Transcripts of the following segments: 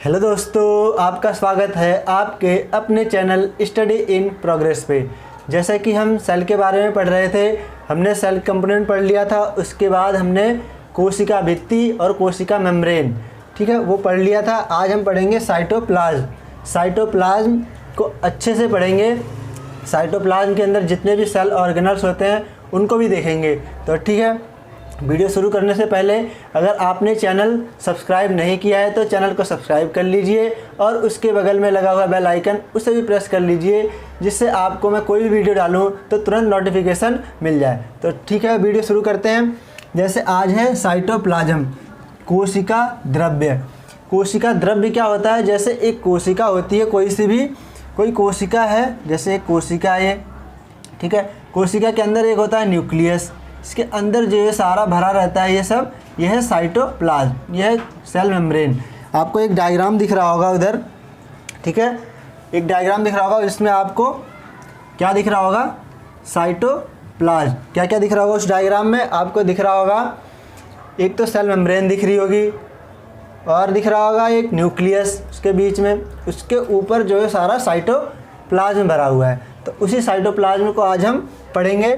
Hello दोस्तों, आपका स्वागत है आपके अपने चैनल स्टडी इन प्रोग्रेस पे। जैसा कि हम सेल के बारे में पढ़ रहे थे, हमने सेल कंपोनेंट पढ़ लिया था। उसके बाद हमने कोशिका भित्ति और कोशिका मेम्ब्रेन, ठीक है, वो पढ़ लिया था। आज हम पढ़ेंगे साइटोप्लाज्म। साइटोप्लाज्म को अच्छे से पढ़ेंगे। साइटोप्लाज्म के अंदर जितने भी सेल ऑर्गेनल्स होते हैं उनको भी देखेंगे। तो ठीक है, वीडियो शुरू करने से पहले अगर आपने चैनल सब्सक्राइब नहीं किया है तो चैनल को सब्सक्राइब कर लीजिए और उसके बगल में लगा हुआ बेल आइकन उसे भी प्रेस कर लीजिए, जिससे आपको मैं कोई भी वीडियो डालूं तो तुरंत नोटिफिकेशन मिल जाए। तो ठीक है, वीडियो शुरू करते हैं। जैसे आज है साइटोप्लाज्म, कोशिका द्रव्य। कोशिका द्रव्य क्या होता है? जैसे एक कोशिका होती है, कोई कोशिका है, जैसे एक कोशिका है, ठीक है। कोशिका के अंदर एक होता है न्यूक्लियस, इसके अंदर जो ये सारा भरा रहता है यह है साइटोप्लाज्म, यह है सेल मेम्ब्रेन। आपको एक डायग्राम दिख रहा होगा उधर, ठीक है, एक डायग्राम दिख रहा होगा। इसमें आपको क्या दिख रहा होगा? साइटोप्लाज्म। क्या क्या दिख रहा होगा उस डायग्राम में? आपको दिख रहा होगा एक तो सेल मेम्ब्रेन दिख रही होगी, और दिख रहा होगा एक न्यूक्लियस उसके बीच में, उसके ऊपर जो है सारा साइटोप्लाज्म भरा हुआ है। तो उसी साइटोप्लाज्म को आज हम पढ़ेंगे।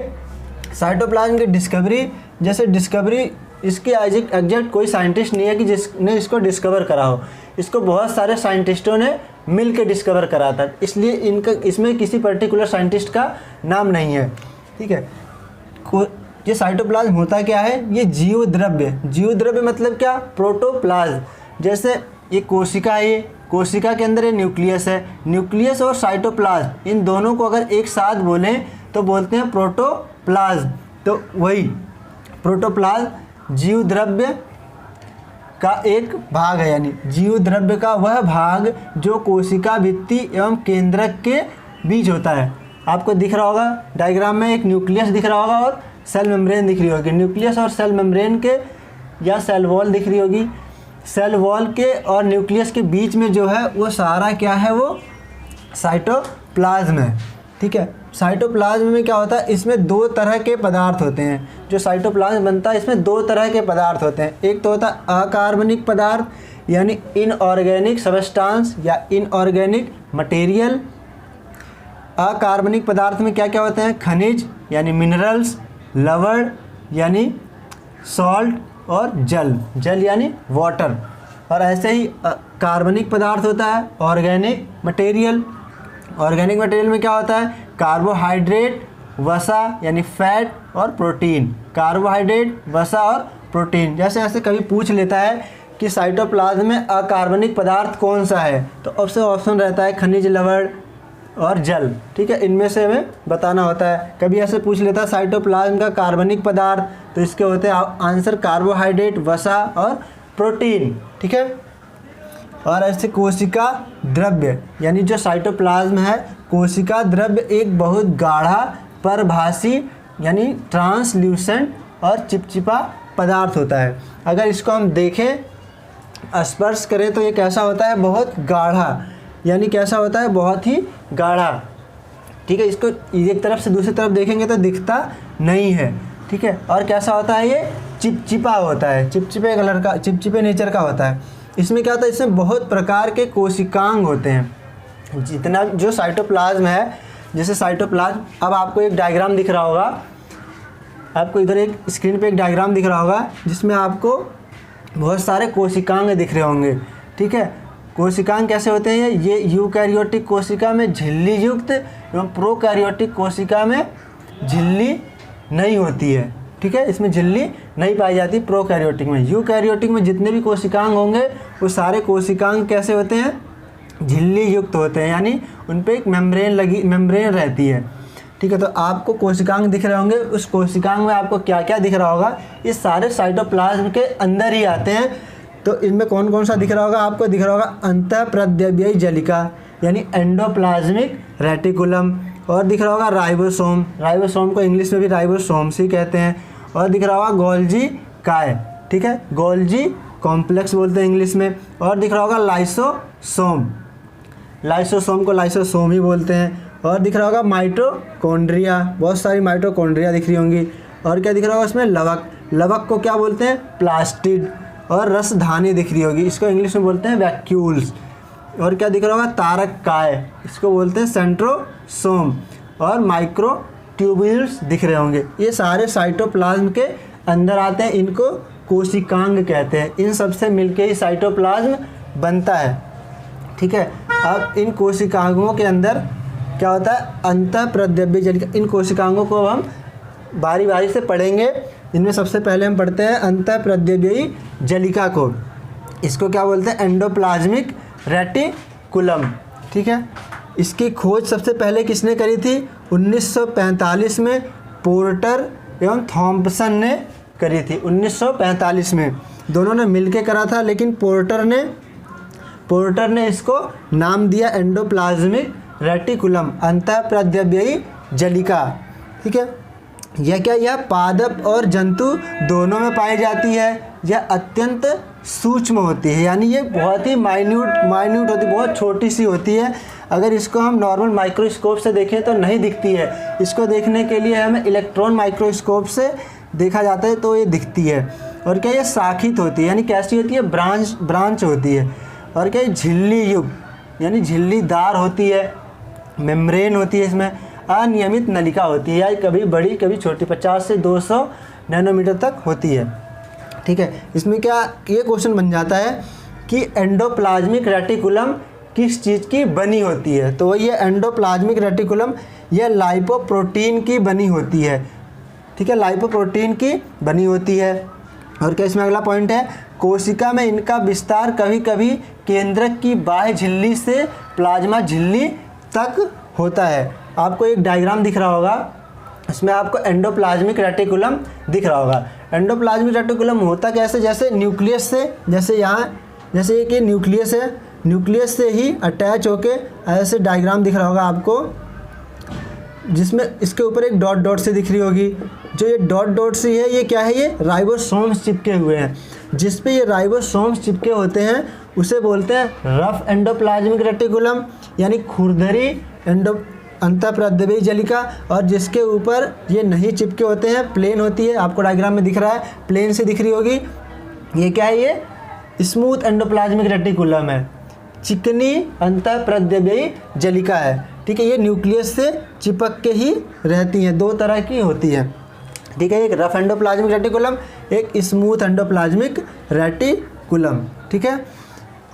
साइटोप्लाज्म की डिस्कवरी, जैसे डिस्कवरी इसकी एग्जैक्ट कोई साइंटिस्ट नहीं है कि जिसने इसको डिस्कवर करा हो। इसको बहुत सारे साइंटिस्टों ने मिल के डिस्कवर करा था, इसलिए इसमें किसी पर्टिकुलर साइंटिस्ट का नाम नहीं है, ठीक है। ये साइटोप्लाज्म होता क्या है? ये जीव द्रव्य मतलब क्या? प्रोटोप्लाज्म। जैसे ये कोशिका है, ये कोशिका के अंदर ये न्यूक्लियस है। न्यूक्लियस और साइटोप्लाज्म इन दोनों को अगर एक साथ बोलें तो बोलते हैं प्रोटोप्लाज्म। तो वही प्रोटोप्लाज्म जीव द्रव्य का एक भाग है, यानी जीव द्रव्य का वह भाग जो कोशिका भित्ति एवं केंद्रक के बीच होता है। आपको दिख रहा होगा डायग्राम में, एक न्यूक्लियस दिख रहा होगा और सेल मेम्ब्रेन दिख रही होगी। न्यूक्लियस और सेल मेम्ब्रेन के या सेल वॉल दिख रही होगी। सेल वॉल के और न्यूक्लियस के बीच में जो है वो सारा क्या है? वो साइटोप्लाज्म है, ठीक है। साइटोप्लाज्म में क्या होता है? इसमें दो तरह के पदार्थ होते हैं। जो साइटोप्लाज्म बनता है इसमें दो तरह के पदार्थ होते हैं। एक तो होता है अकार्बनिक पदार्थ यानी इनऑर्गेनिक सब्सटेंस या इनऑर्गेनिक मटेरियल। अकार्बनिक पदार्थ में क्या क्या होते हैं? खनिज यानी मिनरल्स, लवण यानी सॉल्ट, और जल यानी वाटर। और ऐसे ही कार्बनिक पदार्थ होता है ऑर्गेनिक मटेरियल। ऑर्गेनिक मटेरियल में क्या होता है? कार्बोहाइड्रेट, वसा यानी फैट, और प्रोटीन। कार्बोहाइड्रेट, वसा और प्रोटीन। जैसे ऐसे कभी पूछ लेता है कि साइटोप्लाज्म में अकार्बनिक पदार्थ कौन सा है, तो ऑप्शन रहता है खनिज, लवण और जल, ठीक है। इनमें से हमें बताना होता है। कभी ऐसे पूछ लेता है साइटोप्लाज्म का कार्बनिक पदार्थ, तो इसके होते हैं आंसर कार्बोहाइड्रेट, वसा और प्रोटीन, ठीक है। और ऐसे कोशिका द्रव्य यानी जो साइटोप्लाज्म है, कोशिका द्रव्य एक बहुत गाढ़ा, परभासी यानी ट्रांसल्यूसेंट और चिपचिपा पदार्थ होता है। अगर इसको हम देखें, स्पर्श करें तो ये कैसा होता है? बहुत गाढ़ा, यानी कैसा होता है? बहुत ही गाढ़ा, ठीक है। इसको एक तरफ से दूसरी तरफ देखेंगे तो दिखता नहीं है, ठीक है। और कैसा होता है? ये चिपचिपा होता है, चिपचिपे कलर का, चिपचिपे नेचर का होता है। इसमें क्या होता है? इसमें बहुत प्रकार के कोशिकांग होते हैं। जितना जो साइटोप्लाज्म है, जैसे साइटोप्लाज्म, अब आपको एक डायग्राम दिख रहा होगा, आपको इधर एक स्क्रीन पे एक डायग्राम दिख रहा होगा जिसमें आपको बहुत सारे कोशिकांग दिख रहे होंगे, ठीक है। कोशिकांग कैसे होते हैं? ये यूकैरियोटिक कोशिका में झिल्ली युक्त एवं प्रोकैरियोटिक कोशिका में झिल्ली नहीं होती है, ठीक है। इसमें झिल्ली नहीं पाई जाती प्रोकैरियोटिक में। यूकैरियोटिक में जितने भी कोशिकांग होंगे वो सारे कोशिकांग कैसे होते हैं? झिल्ली युक्त होते हैं, यानी उन पे एक मेम्ब्रेन रहती है, ठीक है। तो आपको कोशिकांग दिख रहे होंगे, उस कोशिकांग में आपको क्या क्या दिख रहा होगा? ये सारे साइटोप्लाज्म के अंदर ही आते हैं। तो इनमें कौन कौन सा दिख रहा होगा? आपको दिख रहा होगा अंतःप्रद्रव्यीय जलिका यानी एंडोप्लाज्मिक रेटिकुलम, और दिख रहा होगा राइबोसोम को इंग्लिश में भी राइबोसोम्स ही कहते हैं। और दिख रहा होगा गोल्जी काय, ठीक है, गोल्जी कॉम्प्लेक्स बोलते हैं इंग्लिश में। और दिख रहा होगा लाइसोसोम को लाइसोसोम ही बोलते हैं। और दिख रहा होगा माइटोकॉन्ड्रिया, बहुत सारी माइटोकॉन्ड्रिया दिख रही होंगी। और क्या दिख रहा होगा इसमें? लवक को क्या बोलते हैं? प्लास्टिड। और रसधानी दिख रही होगी, इसको इंग्लिश में बोलते हैं वैक्यूल्स। और क्या दिख रहा होगा, तारक काय, इसको बोलते हैं सेंट्रोसोम। और माइक्रोट्यूब्यूल्स दिख रहे होंगे, ये सारे साइटोप्लाज्म के अंदर आते हैं, इनको कोशिकांग कहते हैं। इन सब से मिलके ही साइटोप्लाज्म बनता है। ठीक है, अब इन कोशिकांगों के अंदर क्या होता है, अंतःप्रद्रव्य जलिका। इन कोशिकांगों को हम बारी बारी से पढ़ेंगे। इनमें सबसे पहले हम पढ़ते हैं अंतःप्रद्रव्यी जलिका को। इसको क्या बोलते हैं, एंडोप्लाज्मिक रेटिकुलम। ठीक है, इसकी खोज सबसे पहले किसने करी थी, 1945 में पोर्टर एवं थॉम्पसन ने करी थी। 1945 में दोनों ने मिलके करा था, लेकिन पोर्टर ने इसको नाम दिया एंडोप्लाज्मिक रेटिकुलम, अंतःप्रद्रव्यी जलिका। ठीक है, यह क्या, यह पादप और जंतु दोनों में पाई जाती है। यह अत्यंत सूक्ष्म होती है, यानी ये बहुत ही माइन्यूट होती है, बहुत छोटी सी होती है। अगर इसको हम नॉर्मल माइक्रोस्कोप से देखें तो नहीं दिखती है, इसको देखने के लिए हमें इलेक्ट्रॉन माइक्रोस्कोप से देखा जाता है तो ये दिखती है। और क्या, ये शाखित होती है, यानी कैसी होती है, ब्रांच होती है। और क्या, झिल्ली युक्त यानी झिल्लीदार होती है, मेम्ब्रेन होती है, इसमें अनियमित नलिका होती है, या कभी बड़ी कभी छोटी, 50 से 200 नैनोमीटर तक होती है। ठीक है, इसमें क्या ये क्वेश्चन बन जाता है कि एंडोप्लाज्मिक रेटिकुलम किस चीज़ की बनी होती है, तो ये एंडोप्लाज्मिक रेटिकुलम यह लाइपोप्रोटीन की बनी होती है। ठीक है, लाइपोप्रोटीन की बनी होती है। और क्या इसमें अगला पॉइंट है, कोशिका में इनका विस्तार कभी कभी केंद्रक की बाह्य झिल्ली से प्लाज्मा झिल्ली तक होता है। आपको एक डायग्राम दिख रहा होगा, इसमें आपको एंडोप्लाज्मिक रेटिकुलम दिख रहा होगा। एंडोप्लाज्मिक रेटिकुलम होता कैसे, जैसे न्यूक्लियस से, जैसे यहाँ जैसे कि न्यूक्लियस है, न्यूक्लियस से ही अटैच होके ऐसे डायग्राम दिख रहा होगा आपको, जिसमें इसके ऊपर एक डॉट डॉट से दिख रही होगी। जो ये डॉट डॉट सी है, ये क्या है, ये राइबोसोम्स चिपके हुए हैं। जिस पे ये राइबोसोम्स चिपके होते हैं उसे बोलते हैं रफ एंडोप्लाज्मिक रेटिकुलम, यानी खुरदरी अंतःप्रद्रव्यी जलिका। और जिसके ऊपर ये नहीं चिपके होते हैं, प्लेन होती है, आपको डायग्राम में दिख रहा है, प्लेन से दिख रही होगी, ये क्या है, ये स्मूथ एंडोप्लाज्मिक रेटिकुलम है, चिकनी अंतःप्रद्रव्यी जलिका है। ठीक है, ये न्यूक्लियस से चिपक के ही रहती हैं, दो तरह की होती है। ठीक है, एक रफ एंडोप्लाज्मिक रेटिकुलम, एक स्मूथ एंडोप्लाज्मिक रेटिकुलम। ठीक है,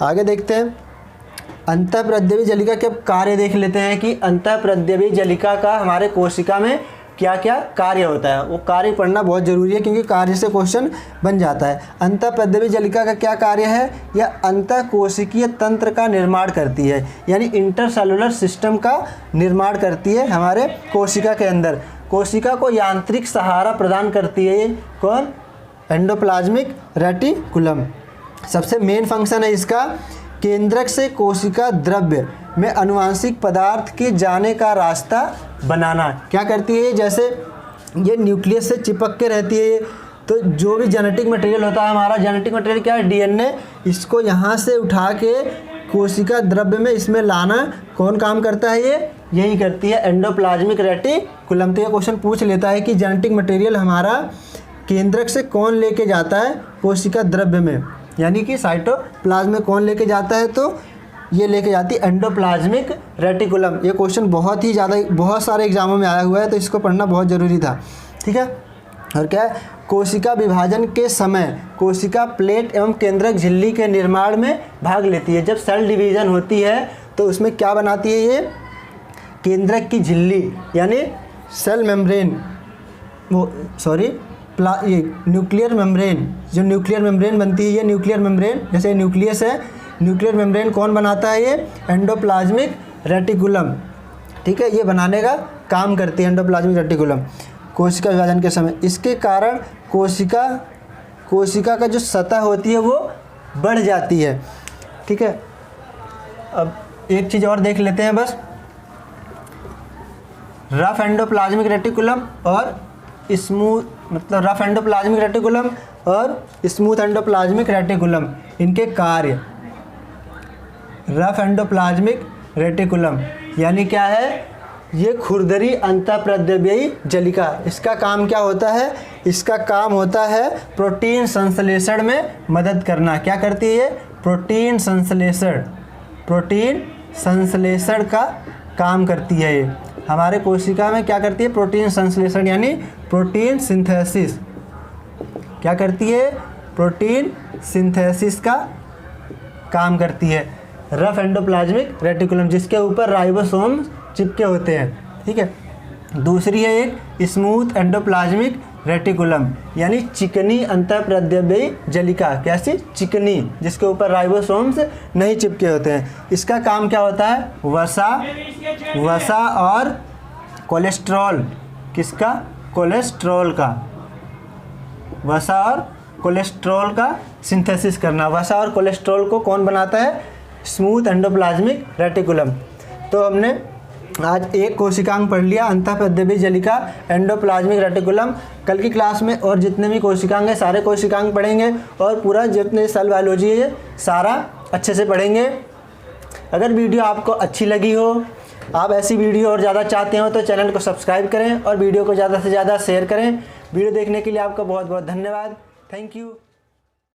आगे देखते हैं अंतःप्रद्रव्यी जलिका के कार्य देख लेते हैं कि अंतःप्रद्रव्यी जलिका का हमारे कोशिका में क्या क्या कार्य होता है। वो कार्य पढ़ना बहुत ज़रूरी है, क्योंकि कार्य से क्वेश्चन बन जाता है। अंतःप्रद्रव्यी जलिका का क्या कार्य है, यह अंतःकोशिकीय तंत्र का निर्माण करती है, यानी इंटरसेलुलर सिस्टम का निर्माण करती है हमारे कोशिका के अंदर। कोशिका को यांत्रिक सहारा प्रदान करती है, ये कौन, एंडोप्लाज्मिक रेटिकुलम। सबसे मेन फंक्शन है इसका, केंद्रक से कोशिका द्रव्य में अनुवांशिक पदार्थ के जाने का रास्ता बनाना। क्या करती है, जैसे ये न्यूक्लियस से चिपक के रहती है, तो जो भी जेनेटिक मटेरियल होता है, हमारा जेनेटिक मटेरियल क्या है, डीएनए, इसको यहाँ से उठा के कोशिका द्रव्य में इसमें लाना कौन काम करता है, ये यही करती है एंडोप्लाज्मिक रेटिकुलम। तो ये क्वेश्चन पूछ लेता है कि जेनेटिक मटेरियल हमारा केंद्रक से कौन लेके जाता है कोशिका द्रव्य में, यानी कि साइटोप्लाज्म में कौन लेके जाता है, तो ये लेके जाती है एंडोप्लाज्मिक रेटिकुलम। ये क्वेश्चन बहुत सारे एग्जामों में आया हुआ है, तो इसको पढ़ना बहुत ज़रूरी था। ठीक है, और क्या है, कोशिका विभाजन के समय कोशिका प्लेट एवं केंद्रक झिल्ली के निर्माण में भाग लेती है। जब सेल डिवीज़न होती है तो उसमें क्या बनाती है, ये केंद्रक की झिल्ली यानी सेल मेम्ब्रेन, ये न्यूक्लियर मेम्ब्रेन, जो न्यूक्लियर मेम्ब्रेन बनती है, ये न्यूक्लियर मेम्ब्रेन, जैसे न्यूक्लियस है, न्यूक्लियर मेम्ब्रेन कौन बनाता है, ये एंडोप्लाज्मिक रेटिकुलम। ठीक है, ये बनाने का काम करती है एंडोप्लाज्मिक रेटिकुलम कोशिका विभाजन के समय। इसके कारण कोशिका का जो सतह होती है वो बढ़ जाती है। ठीक है, अब एक चीज़ और देख लेते हैं बस, रफ एंडोप्लाज्मिक रेटिकुलम और रफ एंडोप्लाज्मिक रेटिकुलम और स्मूथ एंडोप्लाज्मिक रेटिकुलम, इनके कार्य। रफ एंडोप्लाज्मिक रेटिकुलम यानी क्या है, ये खुरदरी अंतःप्रद्रव्ययी जलिका, इसका काम क्या होता है? इसका काम होता है प्रोटीन संश्लेषण में मदद करना। क्या करती है ये? प्रोटीन संश्लेषण का काम करती है। ये हमारे कोशिका में क्या करती है? प्रोटीन संश्लेषण यानी प्रोटीन सिंथेसिस। क्या करती है? प्रोटीन सिंथेसिस का काम करती है। रफ एंडोप्लाज्मिक रेटिकुलम, जिसके ऊपर राइबोसोम चिपके होते हैं, ठीक है। दूसरी है एक स्मूथ एंडोप्लाज्मिक रेटिकुलम, यानी चिकनी अंतःप्रद्रव्ययी जलिका। कैसी? चिकनी, जिसके ऊपर राइबोसोम्स नहीं चिपके होते हैं। इसका काम क्या होता है? वसा और कोलेस्ट्रॉल। किसका? कोलेस्ट्रॉल का। वसा और कोलेस्ट्रॉल का सिंथेसिस करना। वसा और कोलेस्ट्रॉल को कौन बनाता है? Smooth endoplasmic reticulum. तो हमने आज एक कोशिकांग पढ़ लिया, अंतःप्रद्रव्ययी जलिका, एंडोप्लाज्मिक रेटिकुलम। कल की क्लास में और जितने भी कोशिकांग हैं सारे कोशिकांग पढ़ेंगे और पूरा जितने सेल बायोलॉजी है सारा अच्छे से पढ़ेंगे। अगर वीडियो आपको अच्छी लगी हो, आप ऐसी वीडियो और ज़्यादा चाहते हो तो चैनल को सब्सक्राइब करें और वीडियो को ज़्यादा से ज़्यादा शेयर करें। वीडियो देखने के लिए आपका बहुत बहुत धन्यवाद। Thank you.